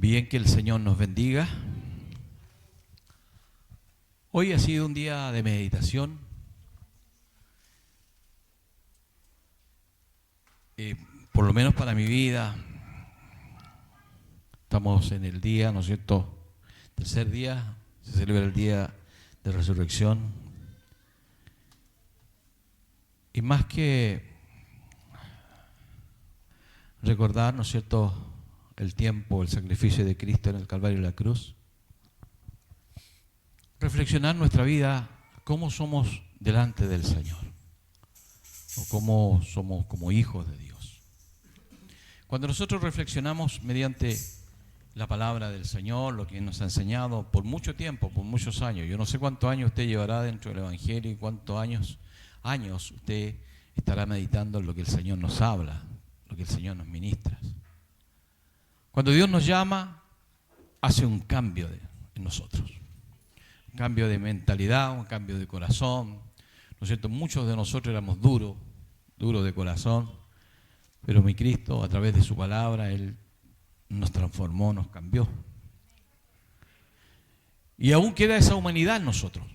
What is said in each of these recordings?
Bien, que el Señor nos bendiga. Hoy ha sido un día de meditación. Por lo menos para mi vida. Estamos en el día, ¿no es cierto? Tercer día, se celebra el día de resurrección. Y más que recordar, ¿no es cierto?, el tiempo, el sacrificio de Cristo en el Calvario y la cruz, reflexionar nuestra vida, cómo somos delante del Señor, o cómo somos como hijos de Dios. Cuando nosotros reflexionamos mediante la palabra del Señor, lo que nos ha enseñado por mucho tiempo, por muchos años, yo no sé cuántos años usted llevará dentro del Evangelio y cuántos años usted estará meditando en lo que el Señor nos habla, lo que el Señor nos ministra. Cuando Dios nos llama, hace un cambio en nosotros, un cambio de mentalidad, un cambio de corazón, ¿no es cierto? Muchos de nosotros éramos duros de corazón, pero mi Cristo, a través de su palabra, Él nos transformó, nos cambió. Y aún queda esa humanidad en nosotros.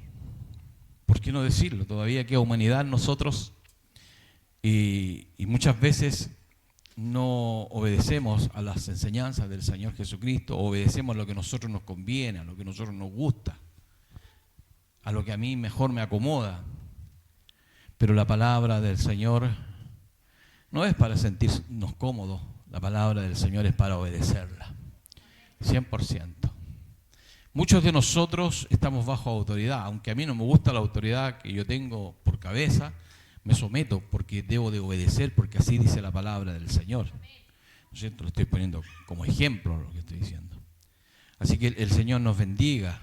¿Por qué no decirlo? Todavía queda humanidad en nosotros y muchas veces no obedecemos a las enseñanzas del Señor Jesucristo, obedecemos a lo que a nosotros nos conviene, a lo que a nosotros nos gusta, a lo que a mí mejor me acomoda. Pero la palabra del Señor no es para sentirnos cómodos, la palabra del Señor es para obedecerla, 100%. Muchos de nosotros estamos bajo autoridad, aunque a mí no me gusta la autoridad que yo tengo por cabeza, me someto porque debo de obedecer, porque así dice la palabra del Señor. ¿No es cierto? Lo estoy poniendo como ejemplo lo que estoy diciendo. Así que el Señor nos bendiga.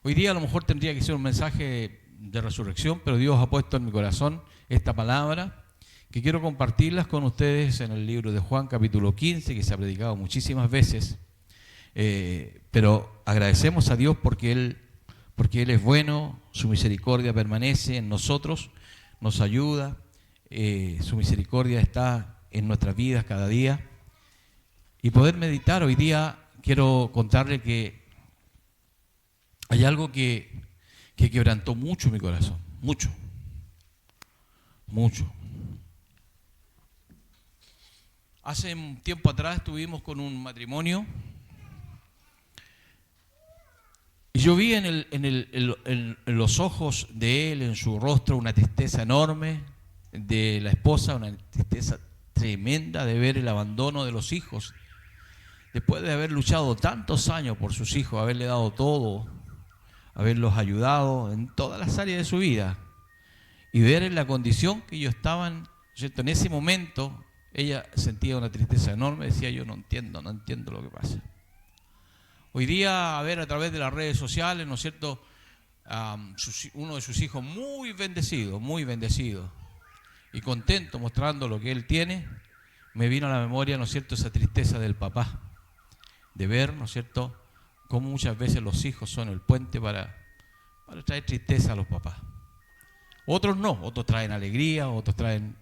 Hoy día a lo mejor tendría que ser un mensaje de resurrección, pero Dios ha puesto en mi corazón esta palabra que quiero compartirlas con ustedes en el libro de Juan, capítulo 15, que se ha predicado muchísimas veces. Pero agradecemos a Dios porque Él es bueno, su misericordia permanece en nosotros, nos ayuda, su misericordia está en nuestras vidas cada día. Y poder meditar hoy día, quiero contarle que hay algo que quebrantó mucho mi corazón, mucho. Hace un tiempo atrás estuvimos con un matrimonio y yo vi en los ojos de él, en su rostro, una tristeza enorme, de la esposa, una tristeza tremenda de ver el abandono de los hijos. Después de haber luchado tantos años por sus hijos, haberle dado todo, haberlos ayudado en todas las áreas de su vida, y ver en la condición que ellos estaban, ¿cierto? En ese momento, ella sentía una tristeza enorme, decía: yo no entiendo lo que pasa. Hoy día, a ver, a través de las redes sociales, ¿no es cierto?, uno de sus hijos muy bendecido y contento, mostrando lo que él tiene, me vino a la memoria, ¿no es cierto?, esa tristeza del papá, de ver, ¿no es cierto?, cómo muchas veces los hijos son el puente para traer tristeza a los papás. Otros no, otros traen alegría,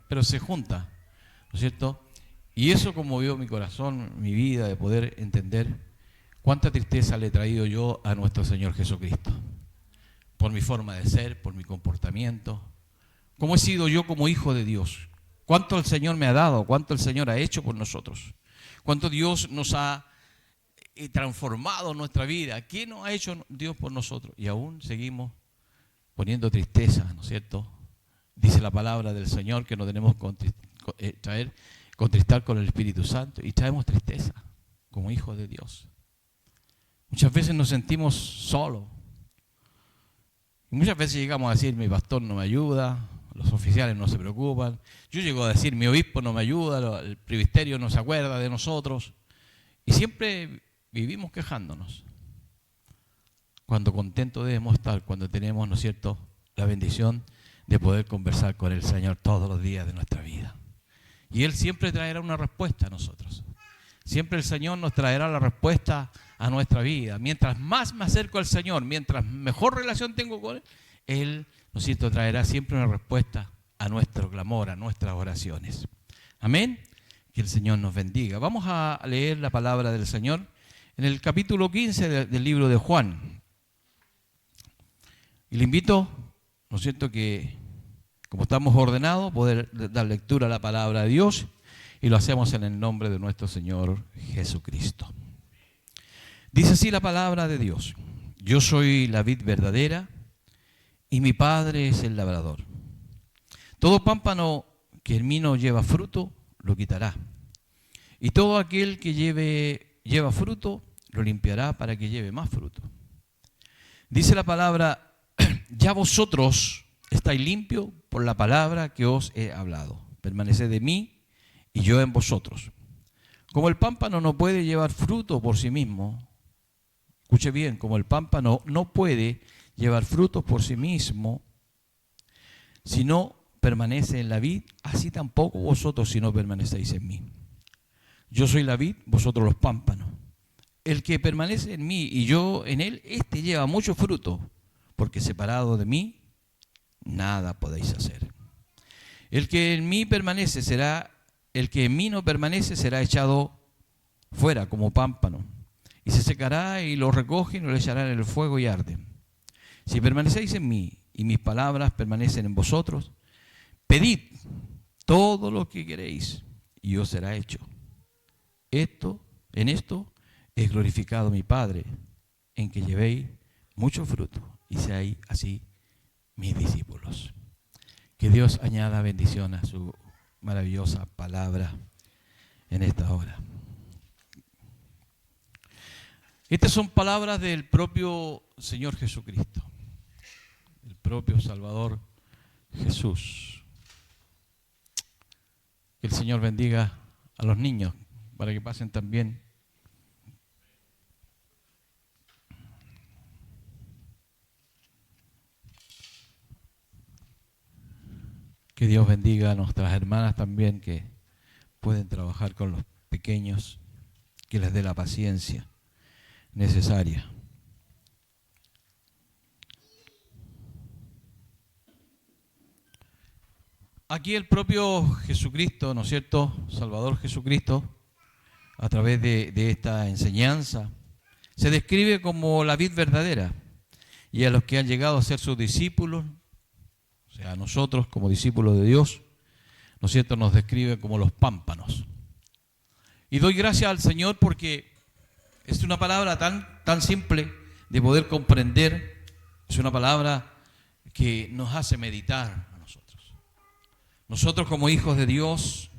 pero se junta, ¿no es cierto? Y eso conmovió mi corazón, mi vida, de poder entender cuánta tristeza le he traído yo a nuestro Señor Jesucristo, por mi forma de ser, por mi comportamiento, cómo he sido yo como hijo de Dios, cuánto el Señor me ha dado, cuánto el Señor ha hecho por nosotros, cuánto Dios nos ha transformado nuestra vida, qué nos ha hecho Dios por nosotros, y aún seguimos poniendo tristeza, ¿no es cierto? Dice la palabra del Señor que no tenemos contristar con el Espíritu Santo, y traemos tristeza como hijos de Dios. Muchas veces nos sentimos solos. Y muchas veces llegamos a decir: mi pastor no me ayuda, los oficiales no se preocupan. Yo llego a decir: mi obispo no me ayuda, el presbiterio no se acuerda de nosotros. Y siempre vivimos quejándonos. Cuando contentos debemos estar, cuando tenemos, ¿no es cierto?, la bendición de poder conversar con el Señor todos los días de nuestra vida. Y Él siempre traerá una respuesta a nosotros. Siempre el Señor nos traerá la respuesta a nuestra vida. Mientras más me acerco al Señor, mientras mejor relación tengo con Él, ¿no es cierto?, traerá siempre una respuesta a nuestro clamor, a nuestras oraciones. Amén. Que el Señor nos bendiga. Vamos a leer la palabra del Señor en el capítulo 15 del libro de Juan. Y le invito, ¿no es cierto?, que como estamos ordenados, poder dar lectura a la palabra de Dios, y lo hacemos en el nombre de nuestro Señor Jesucristo. Dice así la palabra de Dios: yo soy la vid verdadera y mi Padre es el labrador. Todo pámpano que en mí no lleva fruto, lo quitará. Y todo aquel que lleva fruto, lo limpiará para que lleve más fruto. Dice la palabra: ya vosotros estáis limpios por la palabra que os he hablado. Permaneced en mí y yo en vosotros. Como el pámpano no puede llevar fruto por sí mismo, escuche bien, como el pámpano no puede llevar frutos por sí mismo, si no permanece en la vid, así tampoco vosotros si no permanecéis en mí. Yo soy la vid, vosotros los pámpanos. El que permanece en mí y yo en él, éste lleva mucho fruto, porque separado de mí, nada podéis hacer. El que en mí no permanece será echado fuera como pámpano, y se secará, y lo recogen y lo echarán en el fuego y arde. Si permanecéis en mí y mis palabras permanecen en vosotros, pedid todo lo que queréis y os será hecho. En esto es glorificado mi Padre, en que llevéis mucho fruto y seáis así mis discípulos. Que Dios añada bendición a su maravillosa palabra en esta hora. Estas son palabras del propio Señor Jesucristo, el propio Salvador Jesús. Que el Señor bendiga a los niños para que pasen también. Que Dios bendiga a nuestras hermanas también que pueden trabajar con los pequeños, que les dé la paciencia necesaria. Aquí el propio Jesucristo, ¿no es cierto?, Salvador Jesucristo, a través de esta enseñanza, se describe como la vid verdadera, y a los que han llegado a ser sus discípulos, o sea, a nosotros como discípulos de Dios, ¿no es cierto?, nos describe como los pámpanos. Y doy gracias al Señor porque es una palabra tan simple de poder comprender, es una palabra que nos hace meditar a nosotros. Nosotros como hijos de Dios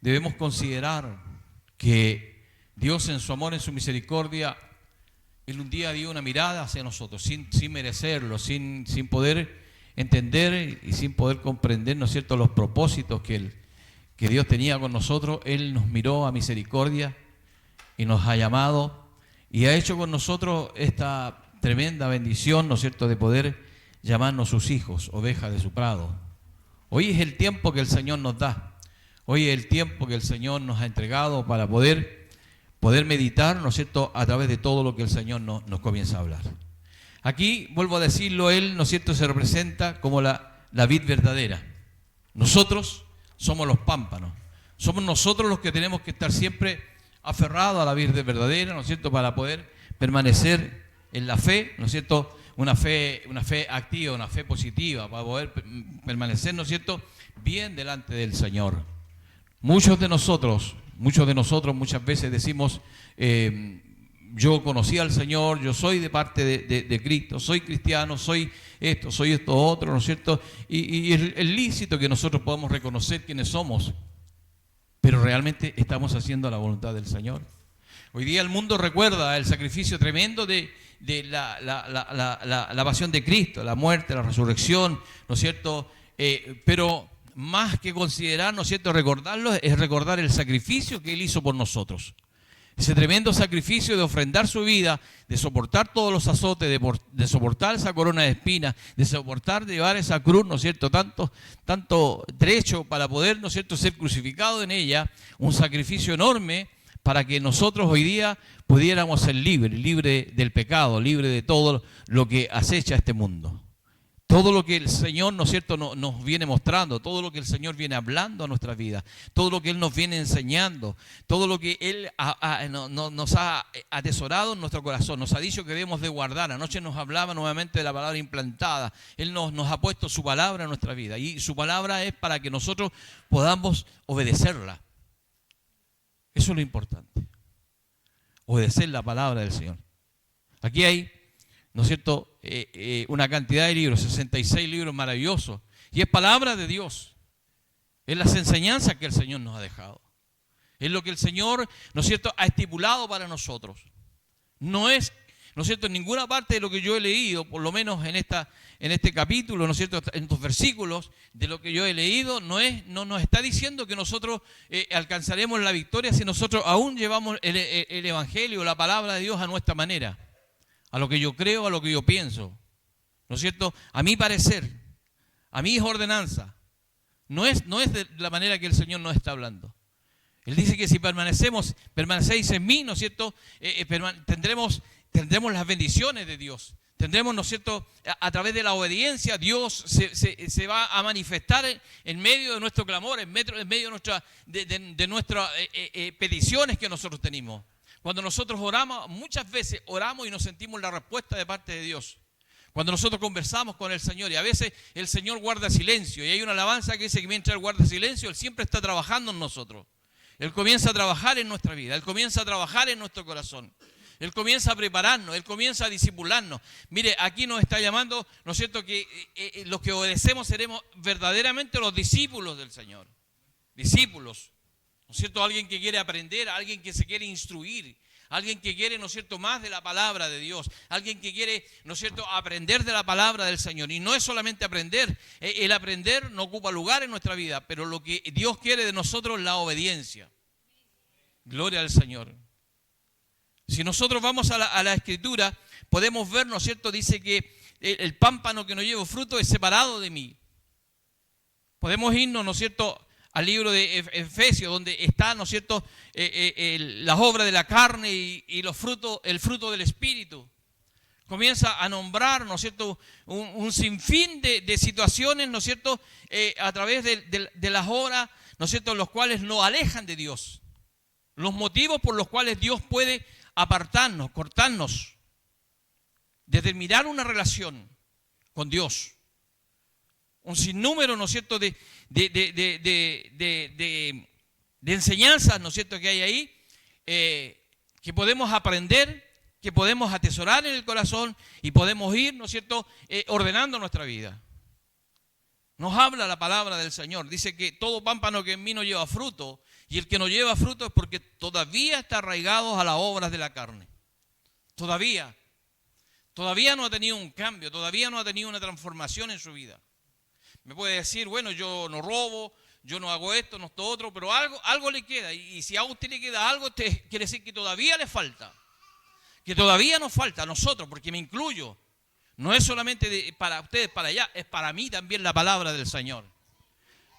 debemos considerar que Dios en su amor, en su misericordia, Él un día dio una mirada hacia nosotros sin merecerlo, sin poder entender y sin poder comprender, ¿no es cierto?, los propósitos que Dios tenía con nosotros. Él nos miró a misericordia y nos ha llamado y ha hecho con nosotros esta tremenda bendición, ¿no es cierto?, de poder llamarnos sus hijos, ovejas de su prado. Hoy es el tiempo que el Señor nos da, hoy es el tiempo que el Señor nos ha entregado para poder meditar, ¿no es cierto?, a través de todo lo que el Señor nos comienza a hablar. Aquí, vuelvo a decirlo, Él, ¿no es cierto?, se representa como la vid verdadera. Nosotros somos los pámpanos. Somos nosotros los que tenemos que estar siempre aferrados a la vid verdadera, ¿no es cierto?, para poder permanecer en la fe, ¿no es cierto?, una fe activa, una fe positiva, para poder permanecer, ¿no es cierto?, bien delante del Señor. Muchos de nosotros muchas veces decimos, yo conocí al Señor, yo soy de parte de Cristo, soy cristiano, soy esto otro, ¿no es cierto? Y es lícito que nosotros podamos reconocer quiénes somos, pero realmente estamos haciendo la voluntad del Señor. Hoy día el mundo recuerda el sacrificio tremendo de la pasión de Cristo, la muerte, la resurrección, ¿no es cierto? Pero más que considerar, ¿no es cierto?, recordarlo, es recordar el sacrificio que Él hizo por nosotros. Ese tremendo sacrificio de ofrendar su vida, de soportar todos los azotes, de soportar esa corona de espinas, de soportar, de llevar esa cruz, ¿no es cierto?, tanto trecho para poder, ¿no es cierto?, ser crucificado en ella, un sacrificio enorme para que nosotros hoy día pudiéramos ser libres del pecado, libres de todo lo que acecha este mundo. todo lo que el Señor, ¿no es cierto?, nos viene mostrando, todo lo que el Señor viene hablando a nuestras vidas, todo lo que Él nos viene enseñando, todo lo que Él nos ha atesorado en nuestro corazón, nos ha dicho que debemos de guardar. Anoche nos hablaba nuevamente de la palabra implantada. Él nos ha puesto su palabra en nuestra vida y su palabra es para que nosotros podamos obedecerla. Eso es lo importante, obedecer la palabra del Señor. Aquí hay, ¿no es cierto?, una cantidad de libros, 66 libros maravillosos. Y es palabra de Dios. Es las enseñanzas que el Señor nos ha dejado. Es lo que el Señor, ¿no es cierto?, ha estipulado para nosotros. No es, ¿no es cierto?, en ninguna parte de lo que yo he leído, por lo menos en este capítulo, ¿no es cierto?, en estos versículos de lo que yo he leído, no nos está diciendo que nosotros alcanzaremos la victoria si nosotros aún llevamos el Evangelio, la palabra de Dios a nuestra manera. A lo que yo creo, a lo que yo pienso, ¿no es cierto? A mi parecer, a mi ordenanza. No es de la manera que el Señor nos está hablando. Él dice que si permanecéis en mí, ¿no es cierto?, tendremos las bendiciones de Dios. Tendremos, ¿no es cierto?, a través de la obediencia, Dios se va a manifestar en medio de nuestro clamor, en medio de nuestras peticiones que nosotros tenemos. Cuando nosotros oramos, muchas veces oramos y nos sentimos la respuesta de parte de Dios. Cuando nosotros conversamos con el Señor y a veces el Señor guarda silencio y hay una alabanza que dice que mientras Él guarda silencio, Él siempre está trabajando en nosotros. Él comienza a trabajar en nuestra vida, Él comienza a trabajar en nuestro corazón. Él comienza a prepararnos, Él comienza a discipularnos. Mire, aquí nos está llamando, ¿no es cierto?, que los que obedecemos seremos verdaderamente los discípulos del Señor. Discípulos. ¿No es cierto? Alguien que quiere aprender, alguien que se quiere instruir, alguien que quiere, ¿no es cierto?, más de la palabra de Dios, alguien que quiere, ¿no es cierto?, aprender de la palabra del Señor. Y no es solamente aprender, el aprender no ocupa lugar en nuestra vida, pero lo que Dios quiere de nosotros es la obediencia. Gloria al Señor. Si nosotros vamos a la Escritura, podemos ver, ¿no es cierto?, dice que el pámpano que no lleva fruto es separado de mí. Podemos irnos, ¿no es cierto?, al libro de Efesios, donde está, ¿no es cierto?, las obras de la carne y los frutos, el fruto del Espíritu. Comienza a nombrar, ¿no es cierto?, un sinfín de situaciones, ¿no es cierto?, a través de las obras, ¿no es cierto?, los cuales nos alejan de Dios. Los motivos por los cuales Dios puede apartarnos, cortarnos, determinar una relación con Dios. Un sinnúmero, ¿no es cierto?, de enseñanzas, ¿no es cierto?, que hay ahí, que podemos aprender, que podemos atesorar en el corazón y podemos ir, ¿no es cierto?, ordenando nuestra vida. Nos habla la palabra del Señor. Dice que todo pámpano que en mí no lleva fruto, y el que no lleva fruto es porque todavía está arraigado a las obras de la carne. Todavía no ha tenido un cambio, todavía no ha tenido una transformación en su vida. Me puede decir, bueno, yo no robo, yo no hago esto, no esto otro, pero algo le queda. Y si a usted le queda algo, quiere decir que todavía le falta. Que todavía nos falta a nosotros, porque me incluyo. No es solamente para ustedes, para allá, es para mí también la palabra del Señor.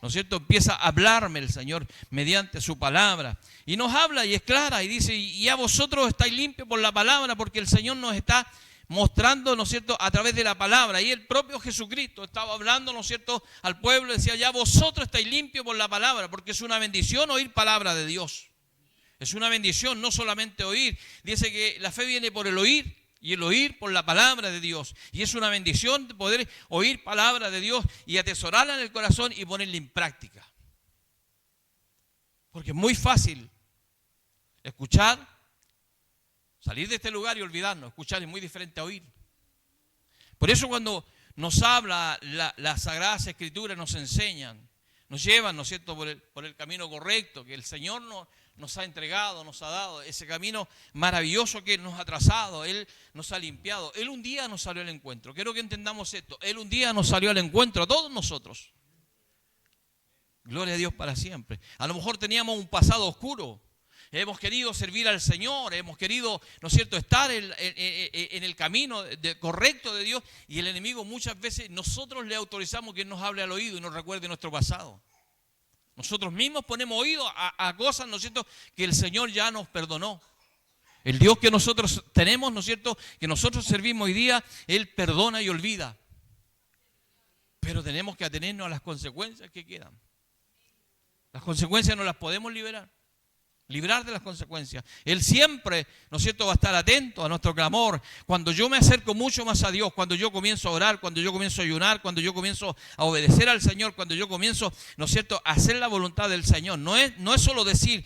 ¿No es cierto? Empieza a hablarme el Señor mediante su palabra. Y nos habla y es clara y dice, y a vosotros estáis limpios por la palabra, porque el Señor nos está mostrando, ¿no es cierto?, a través de la palabra. Y el propio Jesucristo estaba hablando, ¿no es cierto?, al pueblo, decía, ya vosotros estáis limpios por la palabra, porque es una bendición oír palabra de Dios. Es una bendición no solamente oír. Dice que la fe viene por el oír y el oír por la palabra de Dios. Y es una bendición poder oír palabra de Dios y atesorarla en el corazón y ponerla en práctica. Porque es muy fácil escuchar, salir de este lugar y olvidarnos. Escuchar es muy diferente a oír. Por eso cuando nos habla las Sagradas Escrituras, nos enseñan, nos llevan, ¿no es cierto?, por el camino correcto que el Señor nos ha entregado, nos ha dado, ese camino maravilloso que Él nos ha trazado, Él nos ha limpiado. Él un día nos salió al encuentro. Quiero que entendamos esto. Él un día nos salió al encuentro a todos nosotros. Gloria a Dios para siempre. A lo mejor teníamos un pasado oscuro. Hemos querido servir al Señor, hemos querido, ¿no es cierto?, estar en el camino correcto de Dios, y el enemigo muchas veces nosotros le autorizamos que Él nos hable al oído y nos recuerde nuestro pasado. Nosotros mismos ponemos oído a cosas, ¿no es cierto?, que el Señor ya nos perdonó. El Dios que nosotros tenemos, ¿no es cierto?, que nosotros servimos hoy día, Él perdona y olvida. Pero tenemos que atenernos a las consecuencias que quedan. Las consecuencias no las podemos librar de las consecuencias. Él siempre, ¿no es cierto?, va a estar atento a nuestro clamor. Cuando yo me acerco mucho más a Dios, cuando yo comienzo a orar, cuando yo comienzo a ayunar, cuando yo comienzo a obedecer al Señor, cuando yo comienzo, ¿no es cierto?, a hacer la voluntad del Señor. No es solo decir,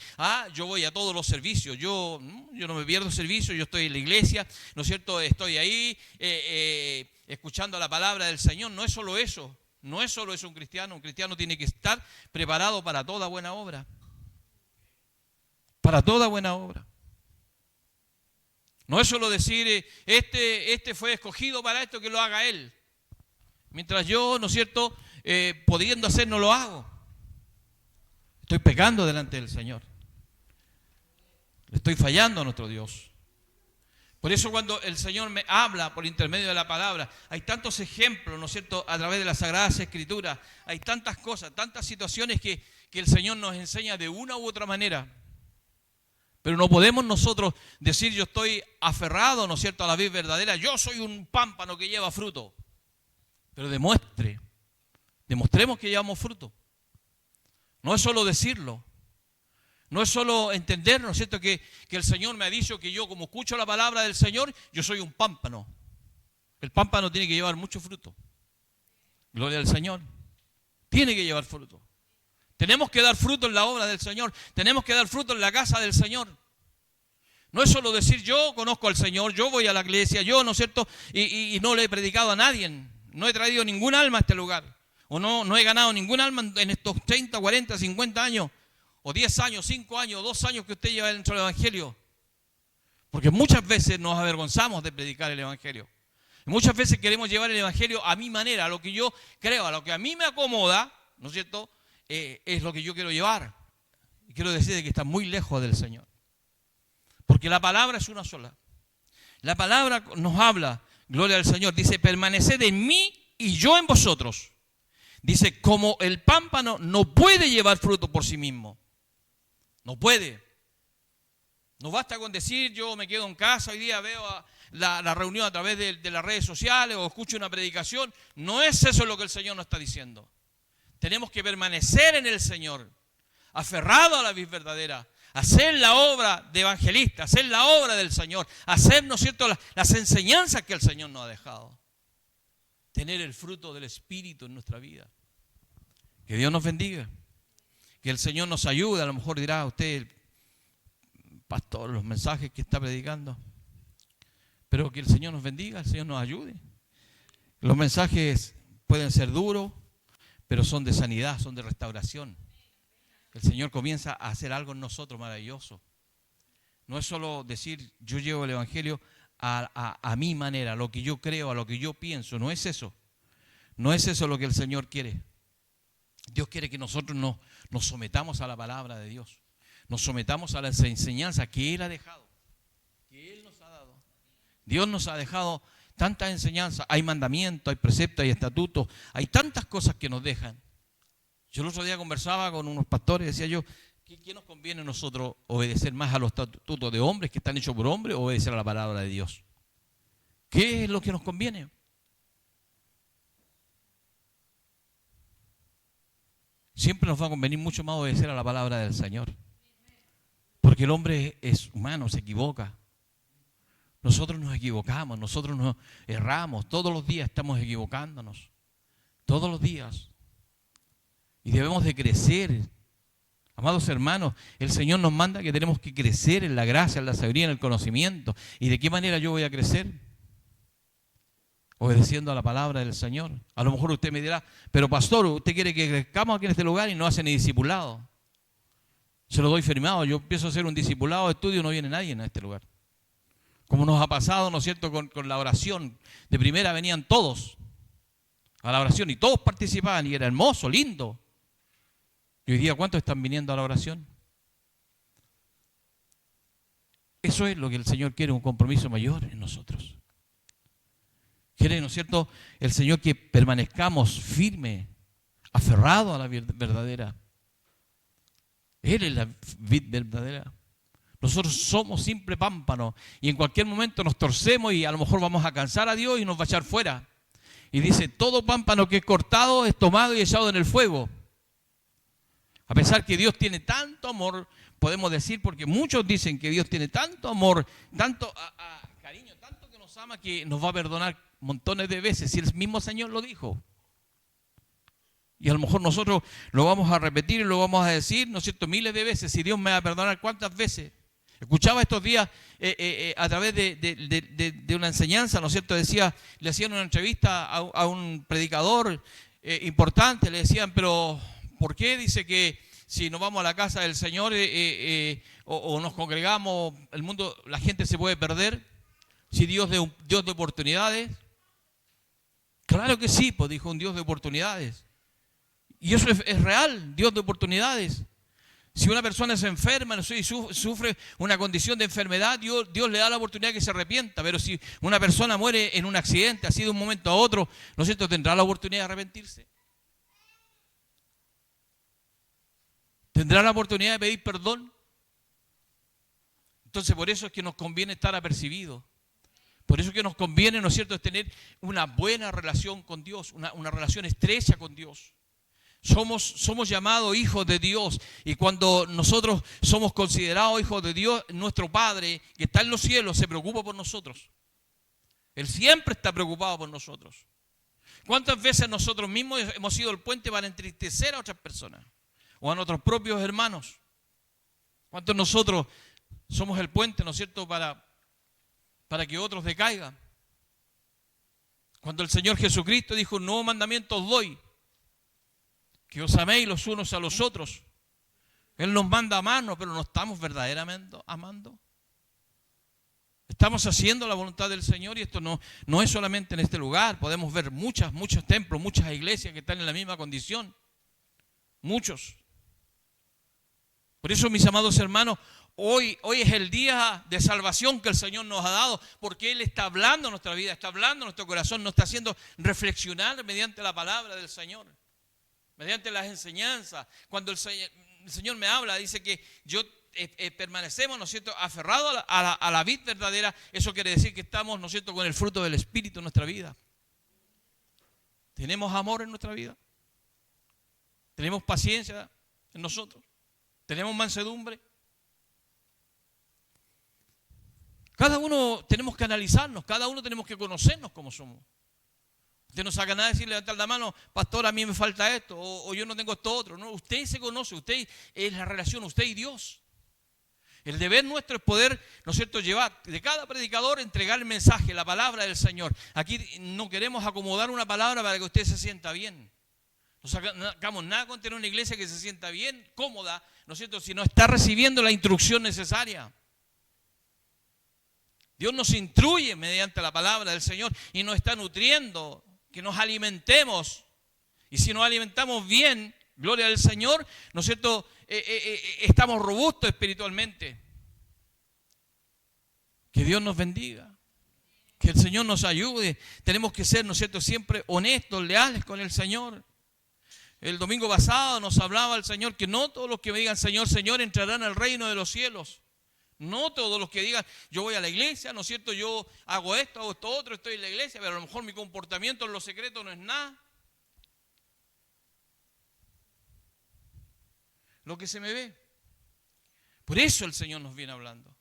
yo voy a todos los servicios, yo no me pierdo servicio, yo estoy en la iglesia, ¿no es cierto?, estoy ahí escuchando la palabra del Señor. No es solo eso, no es solo eso un cristiano. Un cristiano tiene que estar preparado para toda buena obra. Para toda buena obra. No es solo decir, este fue escogido para esto, que lo haga él. Mientras yo, ¿no es cierto?, pudiendo hacer, no lo hago. Estoy pecando delante del Señor. Le estoy fallando a nuestro Dios. Por eso cuando el Señor me habla por intermedio de la palabra, hay tantos ejemplos, ¿no es cierto?, a través de las Sagradas Escrituras. Hay tantas cosas, tantas situaciones que el Señor nos enseña de una u otra manera. Pero no podemos nosotros decir, yo estoy aferrado, ¿no es cierto?, a la vid verdadera. Yo soy un pámpano que lleva fruto. Pero demostremos que llevamos fruto. No es solo decirlo. No es solo entender, ¿no es cierto?, que el Señor me ha dicho que yo, como escucho la palabra del Señor, yo soy un pámpano. El pámpano tiene que llevar mucho fruto. Gloria al Señor. Tiene que llevar fruto. Tenemos que dar fruto en la obra del Señor. Tenemos que dar fruto en la casa del Señor. No es solo decir, yo conozco al Señor, yo voy a la iglesia, yo, ¿no es cierto?, y no le he predicado a nadie. No he traído ningún alma a este lugar. O no he ganado ningún alma en estos 30, 40, 50 años. O 10 años, 5 años, 2 años que usted lleva dentro del Evangelio. Porque muchas veces nos avergonzamos de predicar el Evangelio. Y muchas veces queremos llevar el Evangelio a mi manera, a lo que yo creo, a lo que a mí me acomoda, ¿no es cierto?, es lo que yo quiero llevar. Y quiero decir que está muy lejos del Señor. Porque la palabra es una sola. La palabra nos habla, gloria al Señor, dice, permaneced en mí y yo en vosotros. Dice, como el pámpano no puede llevar fruto por sí mismo. No puede. No basta con decir, yo me quedo en casa, hoy día veo la reunión a través de las redes sociales o escucho una predicación. No es eso lo que el Señor nos está diciendo. Tenemos que permanecer en el Señor, aferrado a la vid verdadera, hacer la obra de evangelista, hacer la obra del Señor, hacer, ¿no es cierto?, las enseñanzas que el Señor nos ha dejado. Tener el fruto del Espíritu en nuestra vida. Que Dios nos bendiga. Que el Señor nos ayude. A lo mejor dirá usted, pastor, los mensajes que está predicando. Pero que el Señor nos bendiga, el Señor nos ayude. Los mensajes pueden ser duros, pero son de sanidad, son de restauración. El Señor comienza a hacer algo en nosotros maravilloso. No es solo decir, yo llevo el Evangelio a mi manera, a lo que yo creo, a lo que yo pienso. No es eso. No es eso lo que el Señor quiere. Dios quiere que nosotros nos sometamos a la palabra de Dios. Nos sometamos a las enseñanzas que Él ha dejado, que Él nos ha dado. Dios nos ha dejado tantas enseñanzas. Hay mandamientos, hay preceptos, hay estatutos. Hay tantas cosas que nos dejan. Yo el otro día conversaba con unos pastores y decía yo, ¿qué nos conviene a nosotros obedecer más a los estatutos de hombres que están hechos por hombres o obedecer a la palabra de Dios? ¿Qué es lo que nos conviene? Siempre nos va a convenir mucho más obedecer a la palabra del Señor. Porque el hombre es humano, se equivoca. Nosotros nos equivocamos, nosotros nos erramos. Todos los días estamos equivocándonos. Todos los días. Y debemos de crecer. Amados hermanos, el Señor nos manda que tenemos que crecer en la gracia, en la sabiduría, en el conocimiento. ¿Y de qué manera yo voy a crecer? Obedeciendo a la palabra del Señor. A lo mejor usted me dirá, pero pastor, usted quiere que crezcamos aquí en este lugar y no hace ni discipulado. Se lo doy firmado. Yo empiezo a hacer un discipulado de estudio y no viene nadie en este lugar. Como nos ha pasado, ¿no es cierto?, con la oración. De primera venían todos a la oración y todos participaban y era hermoso, lindo. Y hoy día, ¿cuántos están viniendo a la oración? Eso es lo que el Señor quiere, un compromiso mayor en nosotros. Quiere, ¿no es cierto?, el Señor que permanezcamos firmes, aferrados a la vida verdadera. Él es la vid verdadera. Nosotros somos simple pámpano y en cualquier momento nos torcemos y a lo mejor vamos a cansar a Dios y nos va a echar fuera. Y dice, todo pámpano que es cortado es tomado y echado en el fuego. A pesar que Dios tiene tanto amor, podemos decir, porque muchos dicen que Dios tiene tanto amor, tanto cariño, tanto que nos ama, que nos va a perdonar montones de veces, si el mismo Señor lo dijo. Y a lo mejor nosotros lo vamos a repetir y lo vamos a decir, ¿no es cierto?, miles de veces. Si Dios me va a perdonar, ¿cuántas veces? Escuchaba estos días a través de una enseñanza, ¿no es cierto? Le hacían una entrevista a un predicador importante, le decían, pero ¿por qué? Dice que si nos vamos a la casa del Señor o nos congregamos, el mundo, la gente se puede perder. Si Dios es un Dios de oportunidades. Claro que sí, pues dijo, un Dios de oportunidades. Y eso es real, Dios de oportunidades. Si una persona se enferma, no sé, y sufre una condición de enfermedad, Dios le da la oportunidad que se arrepienta. Pero si una persona muere en un accidente, así de un momento a otro, ¿no es cierto?, ¿tendrá la oportunidad de arrepentirse? ¿Tendrá la oportunidad de pedir perdón? Entonces, por eso es que nos conviene estar apercibidos. Por eso es que nos conviene, ¿no es cierto?, es tener una buena relación con Dios, una relación estrecha con Dios. Somos llamados hijos de Dios, y cuando nosotros somos considerados hijos de Dios, nuestro Padre que está en los cielos se preocupa por nosotros. Él siempre está preocupado por nosotros. ¿Cuántas veces nosotros mismos hemos sido el puente para entristecer a otras personas o a nuestros propios hermanos? ¿Cuántos nosotros somos el puente, ¿no es cierto?, para que otros decaigan? Cuando el Señor Jesucristo dijo, un nuevo mandamiento os doy, que os améis los unos a los otros. Él nos manda a amarnos, pero ¿no estamos verdaderamente amando? Estamos haciendo la voluntad del Señor, y esto no es solamente en este lugar. Podemos ver muchos templos, muchas iglesias que están en la misma condición. Muchos. Por eso, mis amados hermanos, hoy es el día de salvación que el Señor nos ha dado, porque Él está hablando en nuestra vida, está hablando en nuestro corazón, nos está haciendo reflexionar mediante la palabra del Señor. Mediante las enseñanzas. Cuando el Señor me habla, dice que permanecemos, ¿no es cierto?, aferrados a la vid verdadera. Eso quiere decir que estamos, ¿no es cierto?, con el fruto del Espíritu en nuestra vida. ¿Tenemos amor en nuestra vida? ¿Tenemos paciencia en nosotros? ¿Tenemos mansedumbre? Cada uno tenemos que analizarnos, cada uno tenemos que conocernos como somos. Usted no saca nada de decir, levantar la mano, pastor, a mí me falta esto, o yo no tengo esto otro. No, usted se conoce, usted es la relación, usted y Dios. El deber nuestro es poder, ¿no es cierto?, llevar de cada predicador, entregar el mensaje, la palabra del Señor. Aquí no queremos acomodar una palabra para que usted se sienta bien. No sacamos nada con tener una iglesia que se sienta bien, cómoda, ¿no es cierto?, si no está recibiendo la instrucción necesaria. Dios nos instruye mediante la palabra del Señor y nos está nutriendo, que nos alimentemos. Y si nos alimentamos bien, gloria al Señor, ¿no es cierto?, estamos robustos espiritualmente. Que Dios nos bendiga. Que el Señor nos ayude. Tenemos que ser, ¿no es cierto?, siempre honestos, leales con el Señor. El domingo pasado nos hablaba el Señor que no todos los que me digan Señor, Señor entrarán al reino de los cielos. No todos los que digan, yo voy a la iglesia, ¿no es cierto?, yo hago esto otro, estoy en la iglesia, pero a lo mejor mi comportamiento en lo secreto no es nada. Lo que se me ve. Por eso el Señor nos viene hablando.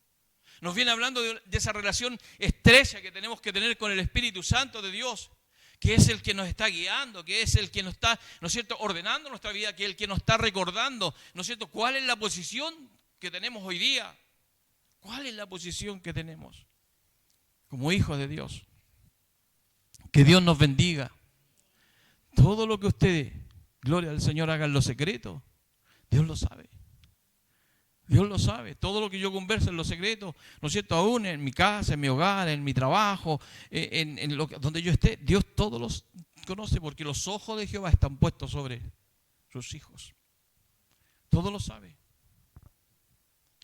Nos viene hablando de esa relación estrecha que tenemos que tener con el Espíritu Santo de Dios, que es el que nos está guiando, que es el que nos está, ¿no es cierto?, ordenando nuestra vida, que es el que nos está recordando, ¿no es cierto?, cuál es la posición que tenemos hoy día. ¿Cuál es la posición que tenemos como hijos de Dios? Que Dios nos bendiga. Todo lo que usted, gloria al Señor, haga en lo secreto, Dios lo sabe. Dios lo sabe. Todo lo que yo converso en lo secreto, ¿no es cierto?, aún en mi casa, en mi hogar, en mi trabajo, donde yo esté, Dios todos los conoce, porque los ojos de Jehová están puestos sobre sus hijos. Todo lo sabe.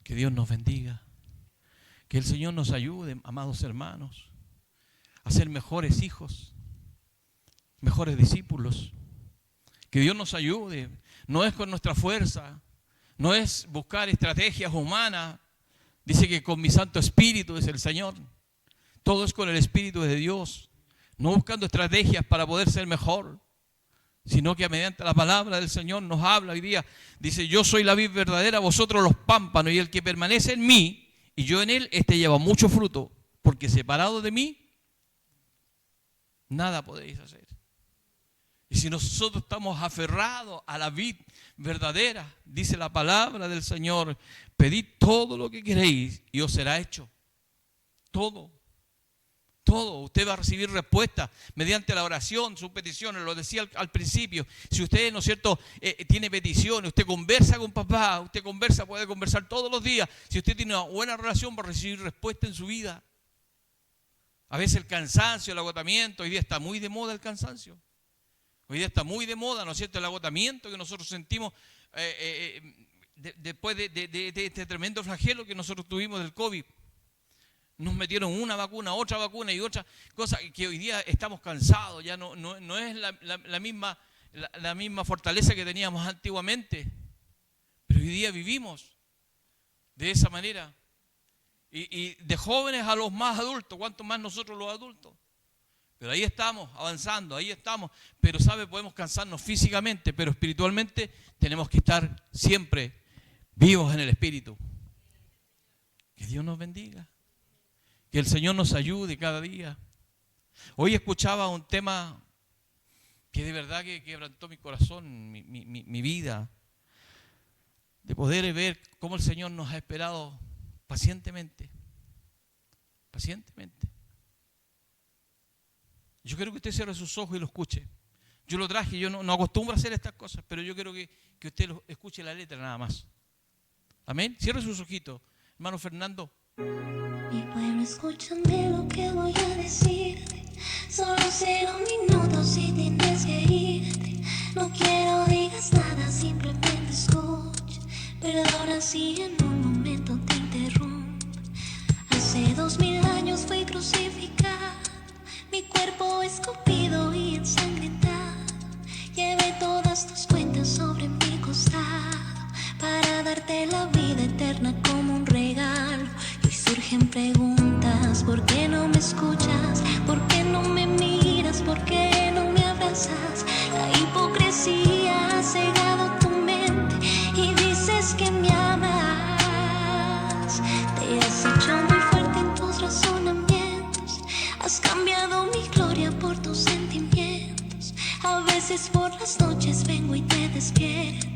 Que Dios nos bendiga. Que el Señor nos ayude, amados hermanos, a ser mejores hijos, mejores discípulos. Que Dios nos ayude. No es con nuestra fuerza, no es buscar estrategias humanas. Dice que con mi Santo Espíritu, es el Señor. Todo es con el Espíritu de Dios. no buscando estrategias para poder ser mejor, sino que mediante la palabra del Señor nos habla hoy día. Dice, yo soy la vid verdadera, vosotros los pámpanos, y el que permanece en mí y yo en él, este lleva mucho fruto, porque separado de mí, nada podéis hacer. Y si nosotros estamos aferrados a la vid verdadera, dice la palabra del Señor, pedid todo lo que queréis y os será hecho. Todo. Todo. Usted va a recibir respuesta mediante la oración, sus peticiones. Lo decía al principio. Si usted, ¿no es cierto?, tiene peticiones, usted conversa con papá, usted puede conversar todos los días. Si usted tiene una buena relación, va a recibir respuesta en su vida. A veces el cansancio, el agotamiento, hoy día está muy de moda el cansancio. Hoy día está muy de moda, ¿no es cierto?, el agotamiento que nosotros sentimos después de este tremendo flagelo que nosotros tuvimos del COVID. Nos metieron una vacuna, otra vacuna y otra cosa que hoy día estamos cansados. Ya no es la misma fortaleza que teníamos antiguamente. Pero hoy día vivimos de esa manera. Y de jóvenes a los más adultos, ¿cuánto más nosotros los adultos? Pero ahí estamos, avanzando, ahí estamos. Pero, ¿sabe? Podemos cansarnos físicamente, pero espiritualmente tenemos que estar siempre vivos en el Espíritu. Que Dios nos bendiga. Que el Señor nos ayude cada día. Hoy escuchaba un tema que de verdad que quebrantó mi corazón, mi vida. De poder ver cómo el Señor nos ha esperado pacientemente. Pacientemente. Yo quiero que usted cierre sus ojos y lo escuche. Yo lo traje, yo no acostumbro a hacer estas cosas, pero yo quiero que usted escuche la letra nada más. Amén. Cierre sus ojitos. Hermano Fernando. Mi pueblo, escúchame lo que voy a decirte. Solo será un minuto si tienes que irte. No quiero digas nada, simplemente escucha. Perdona si en un momento te interrumpo. Hace 2000 años fui crucificado, mi cuerpo escupido y ensangrentado. Llevé todas tus cuentas sobre mi costado para darte la vida eterna como un regalo. Y hoy surgen preguntas: ¿por qué no me escuchas? ¿Por qué no me miras? ¿Por qué no me abrazas? La hipocresía ha cegado tu mente y dices que me amas. Te has hecho muy fuerte en tus razonamientos, has cambiado mi gloria por tus sentimientos. A veces por las noches vengo y te despierto,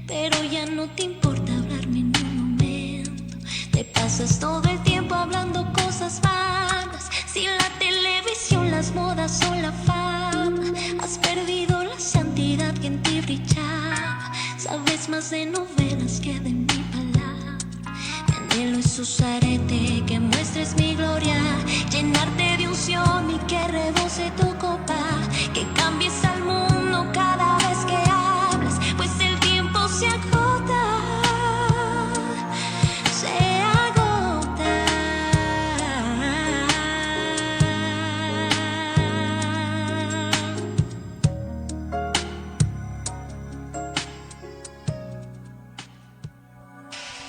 pero ya no te importa hablarme en un momento. Te pasas todo el tiempo hablando cosas vanas, si la televisión, las modas o la fama. Has perdido la santidad que en ti brillaba. Sabes más de novelas que de mi palabra. Mi anhelo es usarte, que muestres mi gloria, llenarte de unción y que rebose tu copa. Que cambies al mundo cada vez que hables, pues el tiempo se agota, se agota.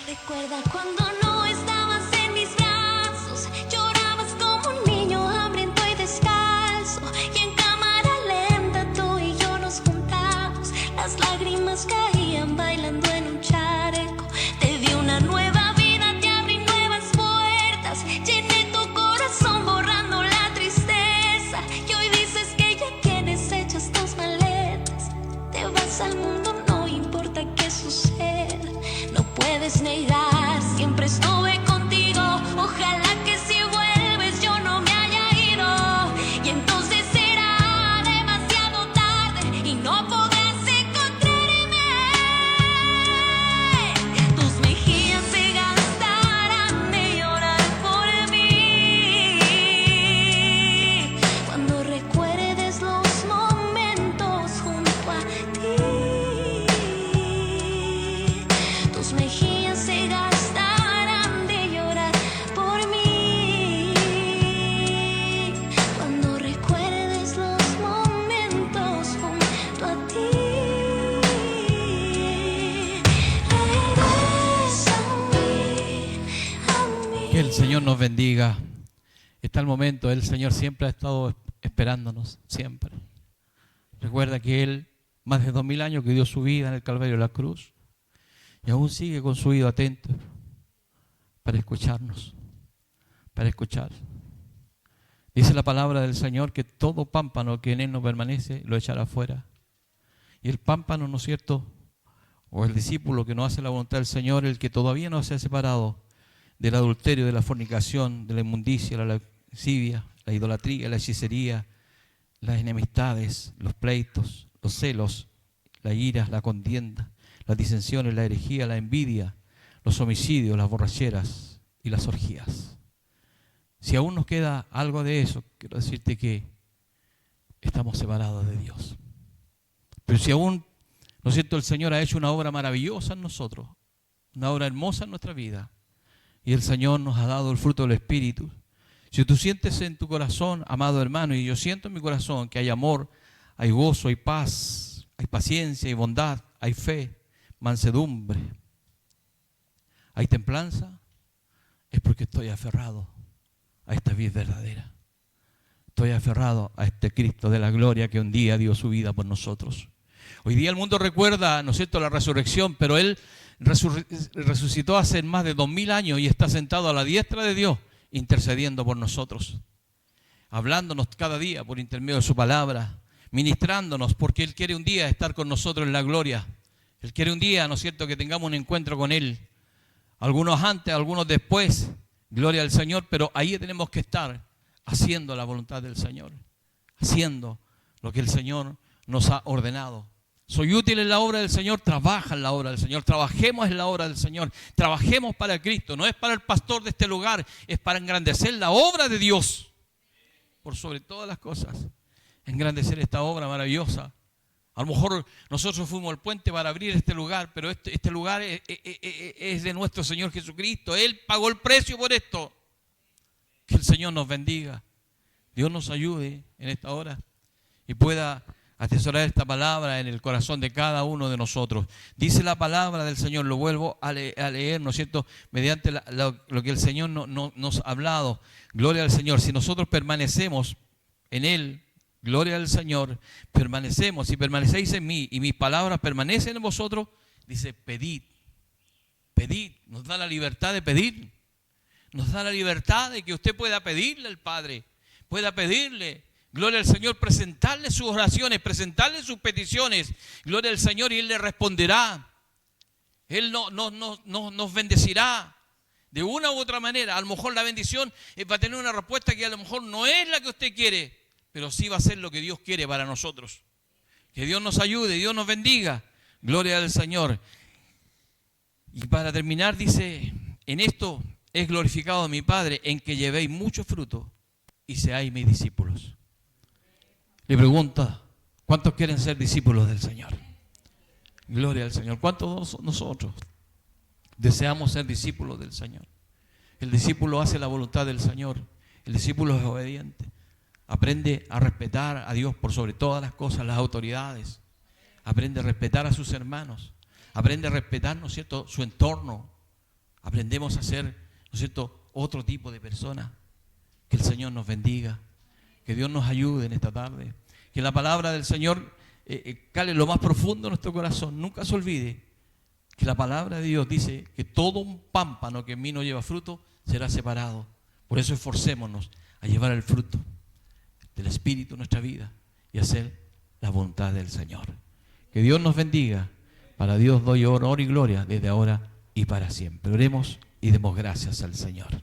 Recuerda cuando no estabas en mis brazos, llorabas como un niño hambriento y descalzo, y en cámara lenta tú y yo nos juntamos. Las lágrimas caían bailando en un charco. Te di una nueva vida, te abrí nuevas puertas, llené tu corazón borrando la tristeza. Y hoy dices que ya tienes hechas tus maletas, te vas al mundo, no importa qué suceda. No puedes negar, siempre estuve contigo. Ojalá que si vuelves yo no me haya ido, y entonces será demasiado tarde y no podrás encontrarme. Tus mejillas se gastarán de llorar por mí cuando recuerdes los momentos junto a ti. Tus mejillas se gastarán de llorar por mí cuando recuerdes los momentos junto a ti. Regresa a mí. Que el Señor nos bendiga. Está el momento, el Señor siempre ha estado esperándonos siempre. Recuerda que Él, más de 2000 años que dio su vida en el Calvario de la cruz, y aún sigue con su oído atento para escucharnos, para escuchar. Dice la palabra del Señor que todo pámpano que en Él no permanece lo echará afuera. Y el pámpano, ¿no es cierto?, o el discípulo que no hace la voluntad del Señor, el que todavía no se ha separado del adulterio, de la fornicación, de la inmundicia, la lascivia, la idolatría, la hechicería, las enemistades, los pleitos, los celos, la ira, la contienda, las disensiones, la herejía, la envidia, los homicidios, las borracheras y las orgías. Si aún nos queda algo de eso, quiero decirte que estamos separados de Dios. Pero si aún, ¿no es cierto?, el Señor ha hecho una obra maravillosa en nosotros, una obra hermosa en nuestra vida, y el Señor nos ha dado el fruto del Espíritu. Si tú sientes en tu corazón, amado hermano, y yo siento en mi corazón que hay amor, hay gozo, hay paz, hay paciencia, hay bondad, hay fe, mansedumbre, hay templanza, es porque estoy aferrado a esta vida verdadera. Estoy aferrado a este Cristo de la gloria que un día dio su vida por nosotros. Hoy día el mundo recuerda, ¿no es cierto?, la resurrección, pero Él resucitó hace más de 2000 años y está sentado a la diestra de Dios, intercediendo por nosotros, hablándonos cada día por intermedio de su palabra, ministrándonos, porque Él quiere un día estar con nosotros en la gloria. Él quiere un día, ¿no es cierto?, que tengamos un encuentro con Él. Algunos antes, algunos después, gloria al Señor, pero ahí tenemos que estar haciendo la voluntad del Señor, haciendo lo que el Señor nos ha ordenado. Soy útil en la obra del Señor, trabaja en la obra del Señor, trabajemos en la obra del Señor, trabajemos para Cristo, no es para el pastor de este lugar, es para engrandecer la obra de Dios, por sobre todas las cosas, engrandecer esta obra maravillosa. A lo mejor nosotros fuimos el puente para abrir este lugar, pero este lugar es de nuestro Señor Jesucristo, Él pagó el precio por esto. Que el Señor nos bendiga, Dios nos ayude en esta hora y pueda atesorar esta palabra en el corazón de cada uno de nosotros. Dice la palabra del Señor, lo vuelvo a leer, ¿no es cierto?, mediante lo que el Señor nos ha hablado. Gloria al Señor. Si nosotros permanecemos en Él, gloria al Señor, permanecemos, si permanecéis en mí y mis palabras permanecen en vosotros, dice, pedid, pedid, nos da la libertad de pedir, nos da la libertad de que usted pueda pedirle al Padre, pueda pedirle, gloria al Señor, presentarle sus oraciones, presentarle sus peticiones, gloria al Señor, y Él le responderá. Él nos bendecirá de una u otra manera. A lo mejor la bendición va a tener una respuesta que a lo mejor no es la que usted quiere, pero sí va a ser lo que Dios quiere para nosotros. Que Dios nos ayude, Dios nos bendiga, gloria al Señor. Y para terminar dice, en esto es glorificado mi Padre, en que llevéis mucho fruto y seáis mis discípulos. Le pregunta, ¿cuántos quieren ser discípulos del Señor? Gloria al Señor. ¿Cuántos nosotros deseamos ser discípulos del Señor? El discípulo hace la voluntad del Señor. El discípulo es obediente. Aprende a respetar a Dios por sobre todas las cosas, las autoridades. Aprende a respetar a sus hermanos. Aprende a respetar, ¿no es cierto?, su entorno. Aprendemos a ser, ¿no es cierto?, otro tipo de persona. Que el Señor nos bendiga. Que Dios nos ayude en esta tarde. Que la palabra del Señor cale en lo más profundo de nuestro corazón. Nunca se olvide que la palabra de Dios dice que todo un pámpano que en mí no lleva fruto será separado. Por eso esforcémonos a llevar el fruto del Espíritu en nuestra vida y hacer la voluntad del Señor. Que Dios nos bendiga. Para Dios doy honor y gloria desde ahora y para siempre. Oremos y demos gracias al Señor.